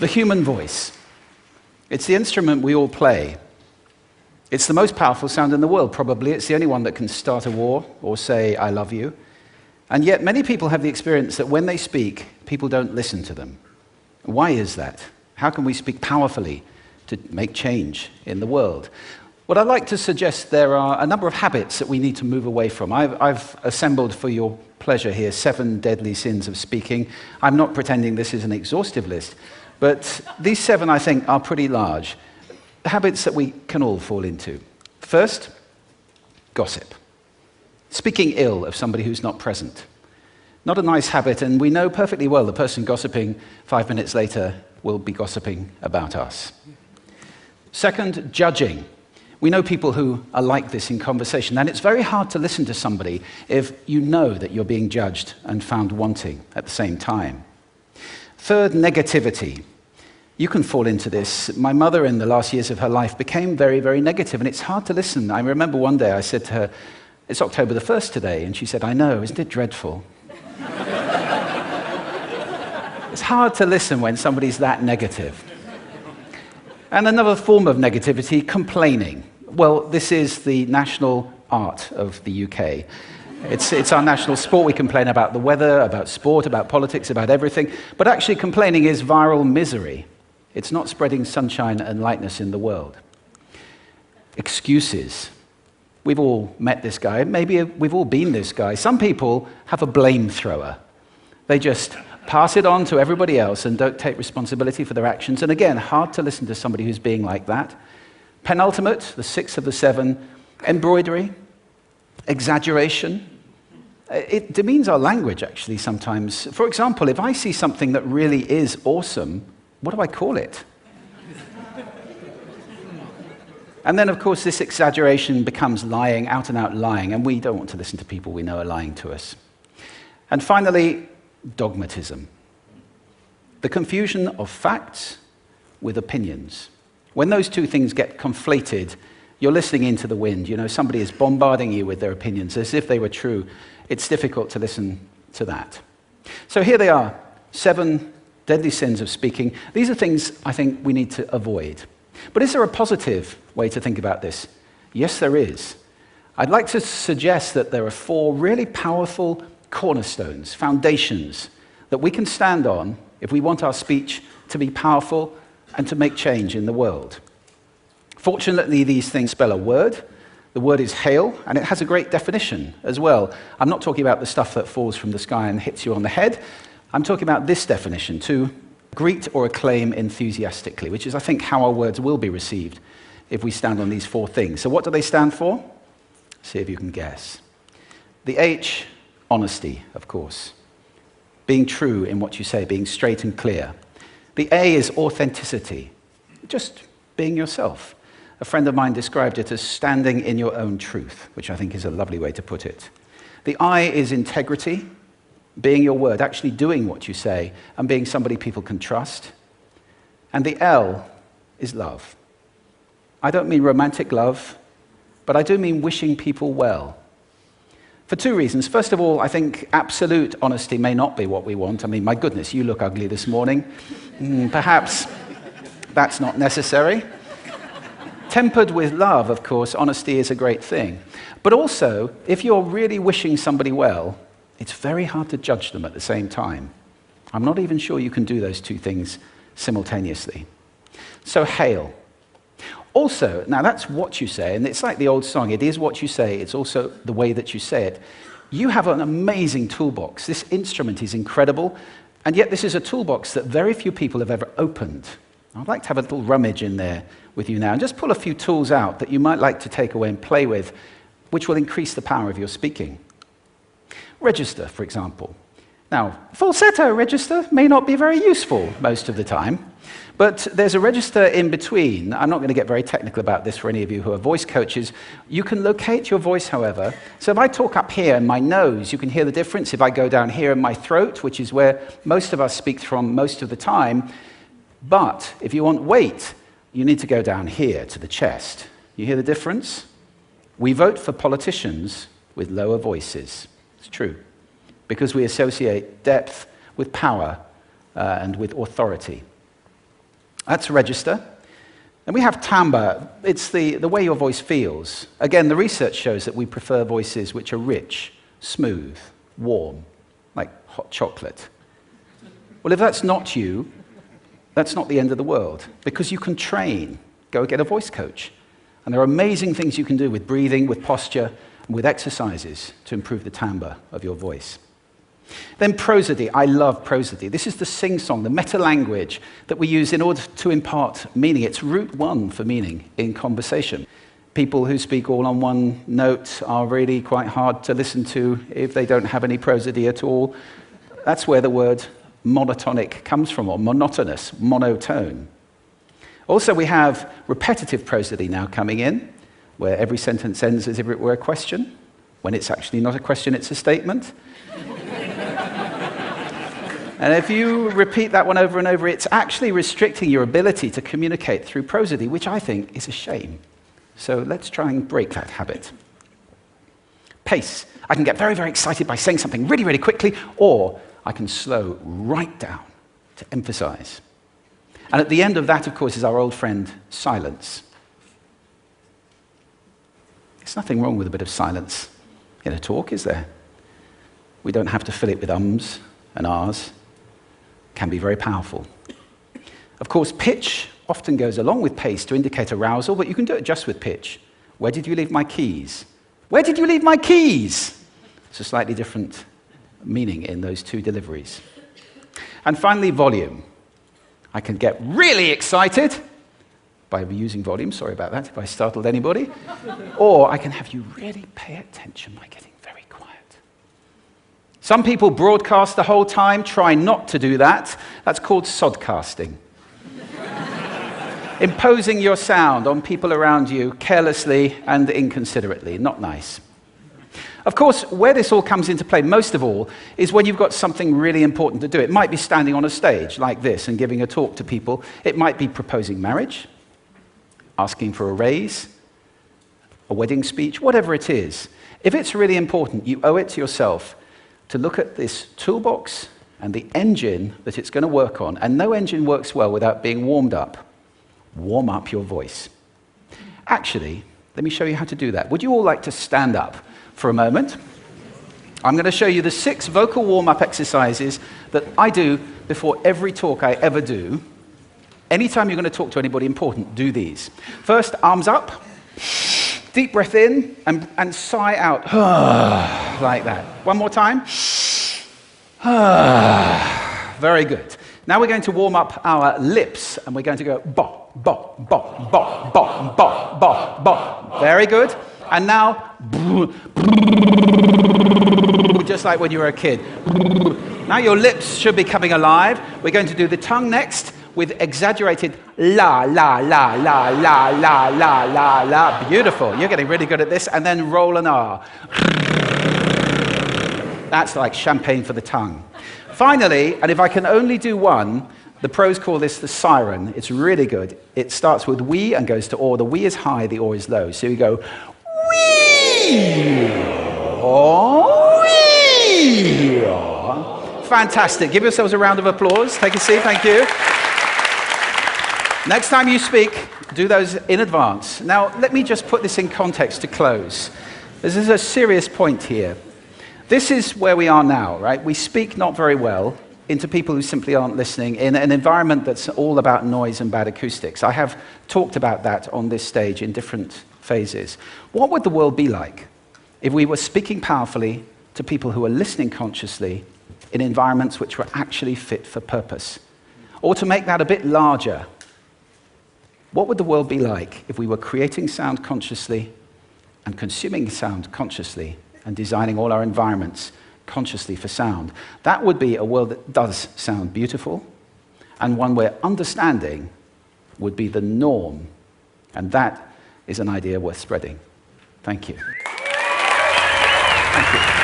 The human voice. It's the instrument we all play. It's the most powerful sound in the world, probably. It's the only one that can start a war or say, I love you. And yet many people have the experience that when they speak, people don't listen to them. Why is that? How can we speak powerfully to make change in the world? What I'd like to suggest, there are a number of habits that we need to move away from. I've assembled for your pleasure here 7 deadly sins of speaking. I'm not pretending this is an exhaustive list, but these 7, I think, are pretty large. Habits that we can all fall into. First, gossip. Speaking ill of somebody who's not present. Not a nice habit, and we know perfectly well the person gossiping 5 minutes later will be gossiping about us. Second, judging. We know people who are like this in conversation, and it's very hard to listen to somebody if you know that you're being judged and found wanting at the same time. Third, negativity. You can fall into this. My mother, in the last years of her life, became very, very negative, and it's hard to listen. I remember one day I said to her, it's October the 1st today, and she said, I know, isn't it dreadful? It's hard to listen when somebody's that negative. And another form of negativity, complaining. Well, this is the national art of the UK. It's our national sport. We complain about the weather, about sport, about politics, about everything. But actually, complaining is viral misery. It's not spreading sunshine and lightness in the world. Excuses. We've all met this guy. Maybe we've all been this guy. Some people have a blame thrower. They just pass it on to everybody else and don't take responsibility for their actions. And again, hard to listen to somebody who's being like that. Penultimate, the 6th of the 7, embroidery, exaggeration. It demeans our language, actually, sometimes. For example, if I see something that really is awesome, what do I call it? And then, of course, this exaggeration becomes lying, out-and-out lying, and we don't want to listen to people we know are lying to us. And finally, dogmatism. The confusion of facts with opinions. When those two things get conflated, you're listening into the wind. You know, somebody is bombarding you with their opinions as if they were true. It's difficult to listen to that. So here they are, 7 deadly sins of speaking. These are things I think we need to avoid. But is there a positive way to think about this? Yes, there is. I'd like to suggest that there are 4 really powerful cornerstones, foundations, that we can stand on if we want our speech to be powerful and to make change in the world. Fortunately, these things spell a word. The word is hail, and it has a great definition as well. I'm not talking about the stuff that falls from the sky and hits you on the head. I'm talking about this definition, to greet or acclaim enthusiastically, which is, I think, how our words will be received if we stand on these 4 things. So what do they stand for? See if you can guess. The H, honesty, of course. Being true in what you say, being straight and clear. The A is authenticity, just being yourself. A friend of mine described it as standing in your own truth, which I think is a lovely way to put it. The I is integrity, being your word, actually doing what you say, and being somebody people can trust. And the L is love. I don't mean romantic love, but I do mean wishing people well. For 2 reasons. First of all, I think absolute honesty may not be what we want. I mean, my goodness, you look ugly this morning. Perhaps that's not necessary. Tempered with love, of course, honesty is a great thing. But also, if you're really wishing somebody well, it's very hard to judge them at the same time. I'm not even sure you can do those 2 things simultaneously. So, hail. Also, now that's what you say, and it's like the old song, it is what you say, it's also the way that you say it. You have an amazing toolbox. This instrument is incredible, and yet this is a toolbox that very few people have ever opened. I'd like to have a little rummage in there with you now, and just pull a few tools out that you might like to take away and play with, which will increase the power of your speaking. Register, for example. Now, falsetto register may not be very useful most of the time, but there's a register in between. I'm not going to get very technical about this for any of you who are voice coaches. You can locate your voice, however. So if I talk up here in my nose, you can hear the difference. If I go down here in my throat, which is where most of us speak from most of the time. But if you want weight, you need to go down here to the chest. You hear the difference? We vote for politicians with lower voices. It's true. Because we associate depth with power and with authority. That's register. And we have timbre. It's the way your voice feels. Again, the research shows that we prefer voices which are rich, smooth, warm, like hot chocolate. Well, if that's not you, that's not the end of the world, because you can train. Go get a voice coach. And there are amazing things you can do with breathing, with posture, and with exercises to improve the timbre of your voice. Then prosody. I love prosody. This is the sing-song, the meta-language that we use in order to impart meaning. It's route one for meaning in conversation. People who speak all on one note are really quite hard to listen to if they don't have any prosody at all. That's where the word monotonic comes from, or monotonous, monotone. Also, we have repetitive prosody now coming in, where every sentence ends as if it were a question, when it's actually not a question, it's a statement. And if you repeat that one over and over, it's actually restricting your ability to communicate through prosody, which I think is a shame. So let's try and break that habit. Pace. I can get very, very excited by saying something really, really quickly, or I can slow right down to emphasize. And at the end of that, of course, is our old friend, silence. There's nothing wrong with a bit of silence in a talk, is there? We don't have to fill it with ums and ahs. It can be very powerful. Of course, pitch often goes along with pace to indicate arousal, but you can do it just with pitch. Where did you leave my keys? Where did you leave my keys? It's a slightly different meaning in those two deliveries. And finally, volume. I can get really excited by using volume. Sorry about that if I startled anybody. Or I can have you really pay attention by getting very quiet. Some people broadcast the whole time. Try not to do that. That's called sodcasting. Imposing your sound on people around you carelessly and inconsiderately. Not nice. Of course, where this all comes into play, most of all, is when you've got something really important to do. It might be standing on a stage like this and giving a talk to people. It might be proposing marriage, asking for a raise, a wedding speech, whatever it is. If it's really important, you owe it to yourself to look at this toolbox and the engine that it's going to work on. And no engine works well without being warmed up. Warm up your voice. Actually, let me show you how to do that. Would you all like to stand up for a moment? I'm going to show you the 6 vocal warm-up exercises that I do before every talk I ever do. Anytime you're going to talk to anybody important, do these. First, arms up, deep breath in, and sigh out, like that. One more time. Very good. Now we're going to warm up our lips, and we're going to go bop, bop, bop, bop, bop, bop, bop, bop. Very good. And now, just like when you were a kid. Now your lips should be coming alive. We're going to do the tongue next with exaggerated la, la, la, la, la, la, la, la, la. Beautiful. You're getting really good at this. And then roll an R. That's like champagne for the tongue. Finally, and if I can only do one, the pros call this the siren. It's really good. It starts with we and goes to or. The we is high, the or is low. So you go wee, or, wee. Fantastic. Give yourselves a round of applause. Take a seat. Thank you. Next time you speak, do those in advance. Now, let me just put this in context to close. This is a serious point here. This is where we are now, right? We speak not very well into people who simply aren't listening in an environment that's all about noise and bad acoustics. I have talked about that on this stage in different phases. What would the world be like if we were speaking powerfully to people who are listening consciously in environments which were actually fit for purpose? Or to make that a bit larger, what would the world be like if we were creating sound consciously and consuming sound consciously and designing all our environments consciously for sound? That would be a world that does sound beautiful, and one where understanding would be the norm. And that is an idea worth spreading. Thank you. Thank you.